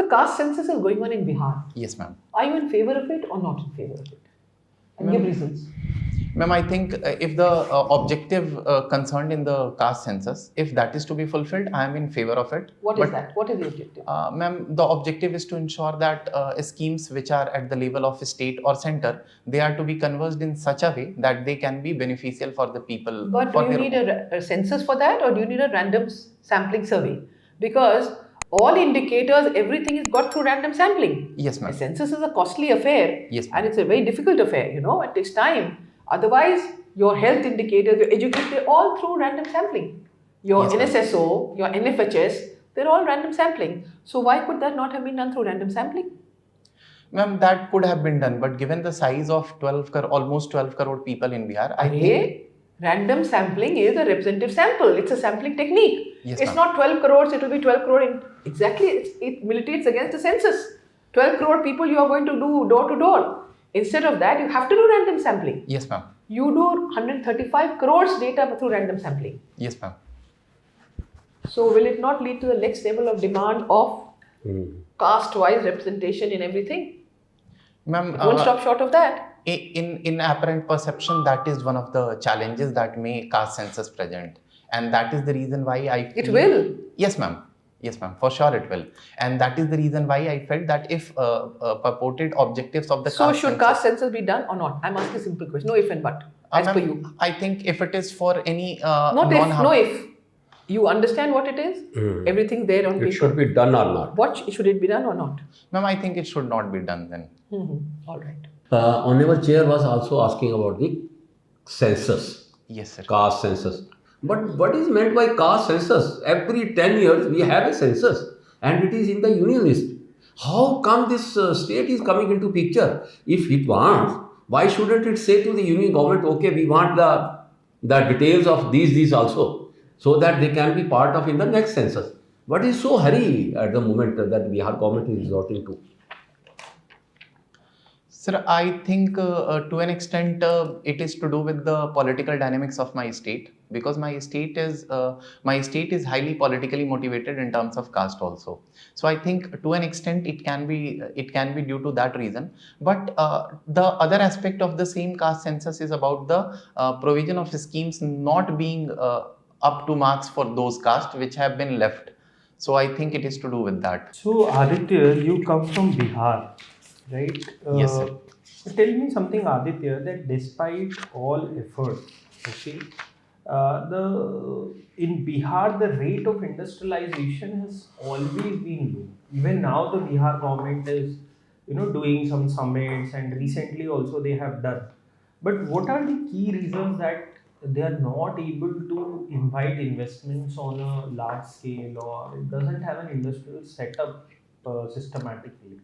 the caste census is going on in Bihar. Yes, ma'am. Are you in favor of it or not in favor of it? And give reasons. Ma'am, I think if the objective concerned in the caste census, if that is to be fulfilled, I am in favor of it. What is that? What is the objective? Ma'am, the objective is to ensure that schemes which are at the level of state or center, they are to be conversed in such a way that they can be beneficial for the people. But do you need a census for that, or do you need a random sampling survey? Because all indicators, everything is got through random sampling. Yes, ma'am. A census is a costly affair. Yes, and it's a very difficult affair, it takes time. Otherwise, your health indicators, your education, they're all through random sampling. Your NSSO, your NFHS, they're all random sampling. So why could that not have been done through random sampling? Ma'am, that could have been done, but given the size of almost 12 crore people in Bihar, I think random sampling is a representative sample. It's a sampling technique. Yes, it's not 12 crores, it will be 12 crore. Exactly, it militates against the census. 12 crore people you are going to do door to door. Instead of that, you have to do random sampling. Yes, ma'am. You do 135 crores data through random sampling. Yes, ma'am. So will it not lead to the next level of demand of caste-wise representation in everything? Ma'am, it won't stop short of that. In apparent perception, that is one of the challenges that may caste census present. And that is the reason why I feel... It will? Yes, ma'am. Yes, ma'am. For sure it will. And that is the reason why I felt that if purported objectives of the So should caste census be done or not? I'm asking a simple question. No if and but. As per you. I think if it is for any... Not if, no if. You understand what it is? Everything's there on paper. It should be done or not? What should it be done or not? Ma'am, I think it should not be done then. All right. Honorable Chair was also asking about the census. Yes, sir. Caste census. But what is meant by caste census? Every 10 years we have a census and it is in the union list. How come this state is coming into picture? If it wants, why shouldn't it say to the union government, okay, we want the details of these also, so that they can be part of in the next census? What is so hurry at the moment that Bihar government is resorting to? Sir, I think to an extent it is to do with the political dynamics of my state, because my state is highly politically motivated in terms of caste also. So I think to an extent it can be due to that reason. But the other aspect of the same caste census is about the provision of schemes not being up to marks for those castes which have been left. So I think it is to do with that. So Aditya, you come from Bihar, right? Yes, sir. Tell me something, Aditya, that despite all effort, okay, in Bihar the rate of industrialization has always been low. Even now the Bihar government is, doing some summits, and recently also they have done. But what are the key reasons that they are not able to invite investments on a large scale, or it doesn't have an industrial setup systematically?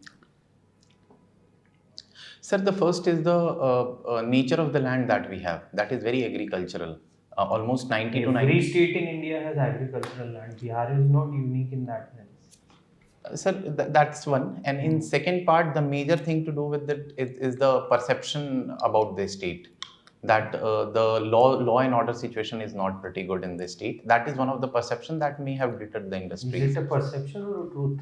Sir, the first is the nature of the land that we have. That is very agricultural. Almost 90 to 90. Every state in India has agricultural land. Bihar is not unique in that sense. Sir, that's one. And in second part, the major thing to do with it is the perception about the state. That the law and order situation is not pretty good in the state. That is one of the perception that may have deterred the industry. Is it a perception or a truth?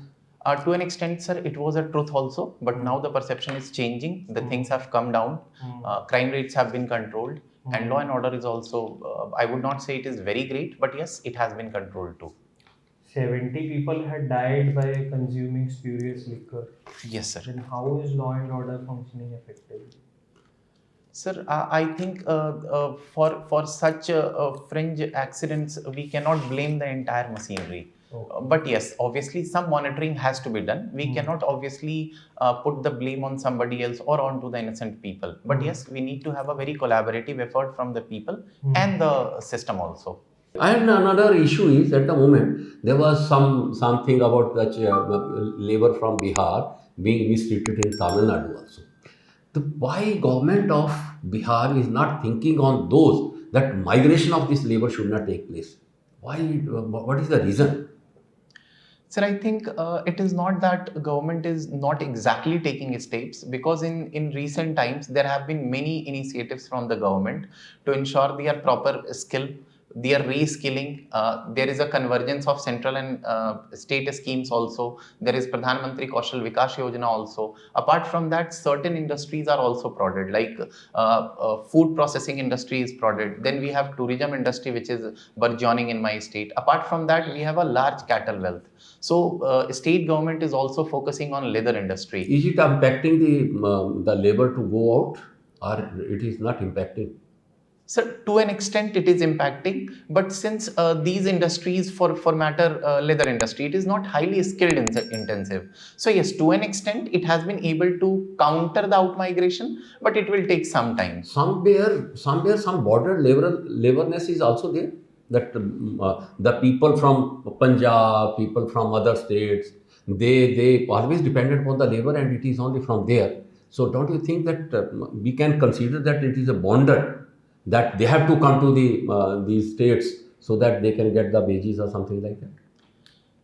To an extent, sir, it was a truth also, but now the perception is changing. The things have come down, crime rates have been controlled, and law and order is also, I would not say it is very great, but yes, it has been controlled too. 70 people had died by consuming spurious liquor. Yes, sir. Then how is law and order functioning effectively? Sir, I think for such fringe accidents, we cannot blame the entire machinery. Okay. But yes, obviously some monitoring has to be done. We cannot obviously put the blame on somebody else or onto the innocent people. But yes, we need to have a very collaborative effort from the people and the system also. And another issue is, at the moment, there was something about the labor from Bihar being mistreated in Tamil Nadu also. Why government of Bihar is not thinking on those, that migration of this labor should not take place? Why? What is the reason? Sir, I think it is not that government is not exactly taking steps, because in recent times there have been many initiatives from the government to ensure their proper skill their reskilling. There is a convergence of central and state schemes also. There is Pradhan Mantri Kaushal Vikas Yojana also. Apart from that, certain industries are also prodded, like food processing industry is prodded. Then we have tourism industry, which is burgeoning in my state. Apart from that, we have a large cattle wealth. So state government is also focusing on leather industry. Is it impacting the labor to go out, or it is not impacting? So to an extent it is impacting, but since these industries, for matter leather industry, it is not highly skilled intensive. So yes, to an extent it has been able to counter the out migration, but it will take some time. Somewhere some border laborness is also there. That the people from Punjab, people from other states, they always depended upon the labor, and it is only from there. So don't you think that we can consider that it is a bonded, that they have to come to these states so that they can get the wages or something like that?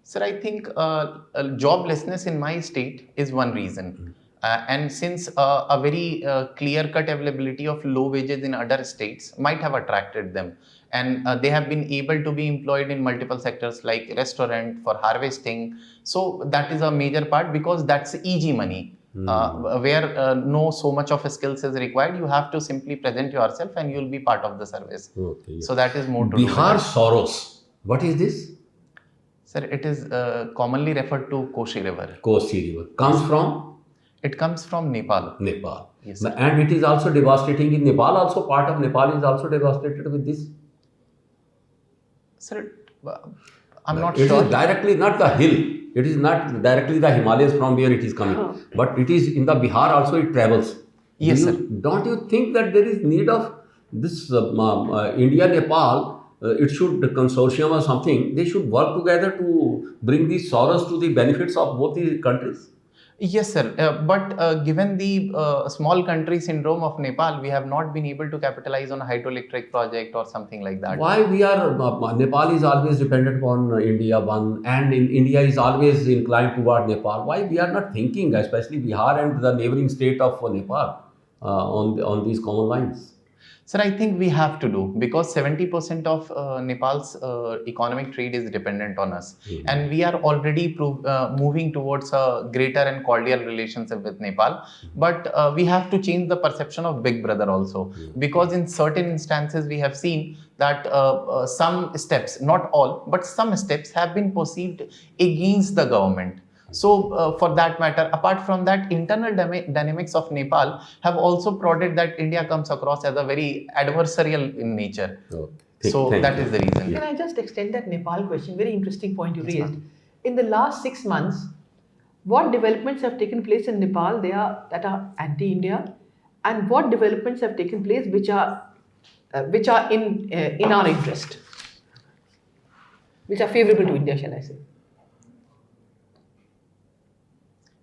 Sir, I think joblessness in my state is one reason. And since a very clear-cut availability of low wages in other states might have attracted them, and they have been able to be employed in multiple sectors like restaurant, for harvesting. So that is a major part, because that's easy money. Where no so much of a skills is required, you have to simply present yourself and you'll be part of the service. Okay, yes. So that is more to do with Bihar it. Soros. What is this? Sir, it is commonly referred to Koshi River. Kosi River. Comes from It comes from Nepal. Nepal. Yes, sir. And it is also devastating in Nepal. Also, part of Nepal is also devastated with this. Sir, I'm not It sure. is directly not the hill. It is not directly the Himalayas from where it is coming. But it is in the Bihar also it travels. Yes, sir. Don't you think that there is need of this India, Nepal, it should consortium or something, they should work together to bring these sorrows to the benefits of both the countries? Yes, sir. But given the small country syndrome of Nepal, we have not been able to capitalize on a hydroelectric project or something like that. Why we are, Nepal is always dependent upon India one, and India is always inclined toward Nepal. Why we are not thinking, especially Bihar and the neighboring state of Nepal, on these common lines? Sir, I think we have to do, because 70% of Nepal's economic trade is dependent on us. And we are already moving towards a greater and cordial relationship with Nepal. But we have to change the perception of Big Brother also. Because in certain instances, we have seen that some steps, not all, but some steps have been perceived against the government. So for that matter, apart from that, internal dynamics of Nepal have also prodded that India comes across as a very adversarial in nature. So that is the reason. Can I just extend that Nepal question? Very interesting point you raised. In the last 6 months, what developments have taken place in Nepal that are anti-India, and what developments have taken place which are in our interest, which are favorable to India, shall I say?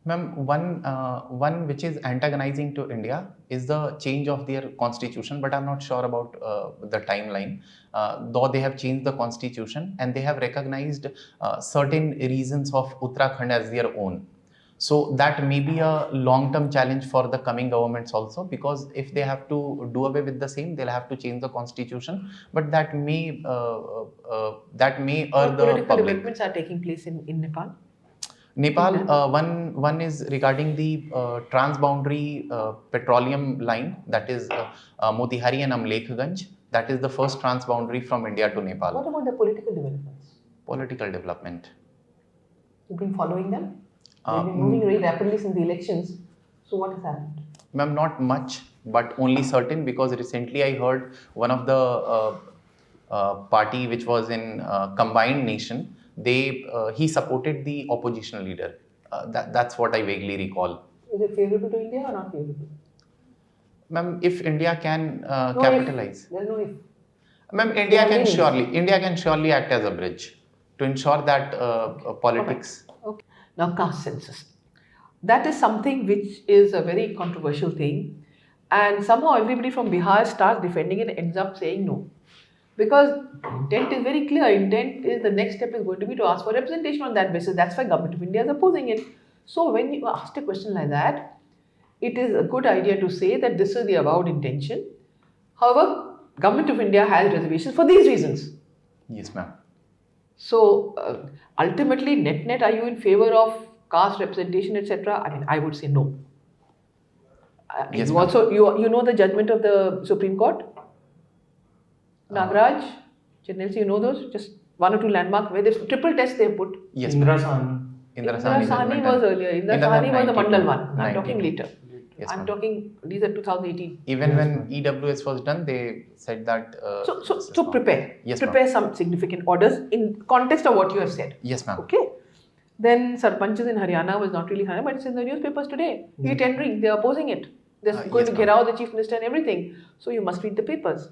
Ma'am, one which is antagonizing to India is the change of their constitution, but I'm not sure about the timeline. Though they have changed the constitution and they have recognized certain regions of Uttarakhand as their own. So that may be a long-term challenge for the coming governments also, because if they have to do away with the same, they'll have to change the constitution. But that may err the Political public. developments are taking place in Nepal. Nepal, one is regarding the transboundary petroleum line, that is Motihari and Amlekhganj. That is the first transboundary from India to Nepal. What about the political developments? Political development. You've been following them? They've been moving very rapidly since the elections. So what has happened? Ma'am, not much, but only certain, because recently I heard one of the party which was in combined nation, he supported the opposition leader. That's what I vaguely recall. Is it favorable to India or not favorable? Ma'am, if India can capitalize. There's no if. Ma'am, India can surely act as a bridge to ensure that politics. Okay. Now, caste census. That is something which is a very controversial thing, and somehow everybody from Bihar starts defending it and ends up saying no. Because intent is very clear. Intent is the next step is going to be to ask for representation on that basis. That's why Government of India is opposing it. So when you ask a question like that, it is a good idea to say that this is the avowed intention. However, Government of India has reservations for these reasons. Yes, ma'am. So ultimately, net, are you in favor of caste representation, etc.? I mean, I would say no. Yes, you ma'am. also you know the judgment of the Supreme Court, Nagaraj, Chennai, you know those? Just one or two landmark where there's triple test they have put. Yes, Indra ma'am. Sahni. Indra Indra Sahni was earlier. Indra Sahni was the Mandal one. I'm talking later. Yes, I'm ma'am. talking, these are 2018. Even Yes, when ma'am. EWS was done, they said that. So prepare. Yes, prepare some significant orders in context of what you have said. Yes, ma'am. Okay. Then Sarpanches in Haryana was not really Haryana, but it's in the newspapers today. They're tendering, they're opposing it. They're going yes, to ma'am. get out the chief minister and everything. So you must read the papers.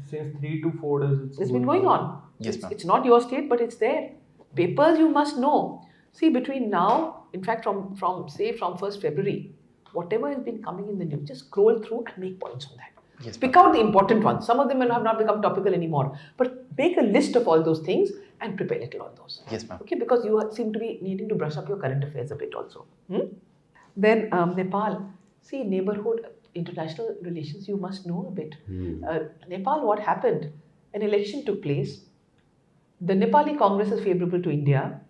Since 3 to 4 days, It's been going on. Yes, ma'am. It's not your state, but it's there. Papers you must know. See, between now, in fact, from 1st February, whatever has been coming in the news, just scroll through and make points on that. Yes, Pick out the important ones. Some of them will have not become topical anymore. But make a list of all those things and prepare little on those. Yes, ma'am. Okay, because you seem to be needing to brush up your current affairs a bit also. Then Nepal. See, neighborhood, international relations, you must know a bit. Nepal, what happened? An election took place. The Nepali Congress is favorable to India.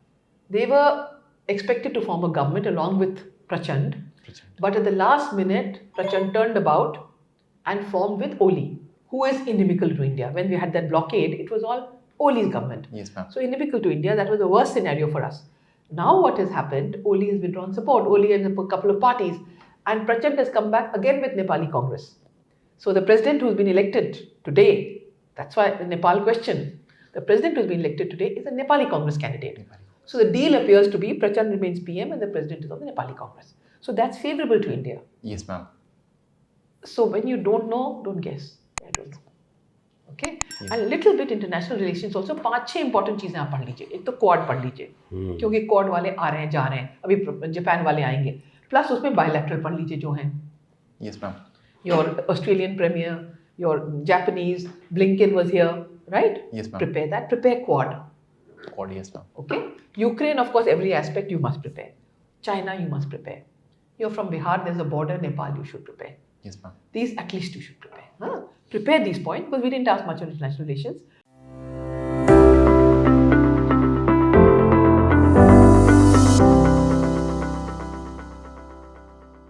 They were expected to form a government along with Prachand. But at the last minute, Prachand turned about and formed with Oli, who is inimical to India. When we had that blockade, it was all Oli's government. Yes, ma'am. So inimical to India, that was the worst scenario for us. Now what has happened, Oli has withdrawn support, Oli and a couple of parties, and Prachand has come back again with Nepali Congress. So the president who's been elected today, that's why the Nepal question, the president who's been elected today is a Nepali Congress candidate. So the deal appears to be Prachand remains PM and the president is of the Nepali Congress. So that's favorable to India. Yes, ma'am. So when you don't know, don't guess. I don't know. Okay? Yes. And a little bit international relations also. 5-6 important चीजें आप पढ़ लीजिए. एक तो quad पढ़ लीजिए, क्योंकि quad वाले आ रहे हैं जा रहे हैं. अभी जापान वाले आएंगे. प्लस उसमें बायलैटरल पढ़ लीजिए जो हैं. Yes, ma'am. Your Australian premier, your Japanese, Blinken was here, right? Yes, ma'am. Prepare that. Prepare quad. Quad, yes, ma'am. Okay? Ukraine, of course, every aspect you must prepare. China, you must prepare. You're from Bihar, there's a border, Nepal, you should prepare. Yes, ma'am. These at least you should prepare. Prepare these points because we didn't ask much on international relations.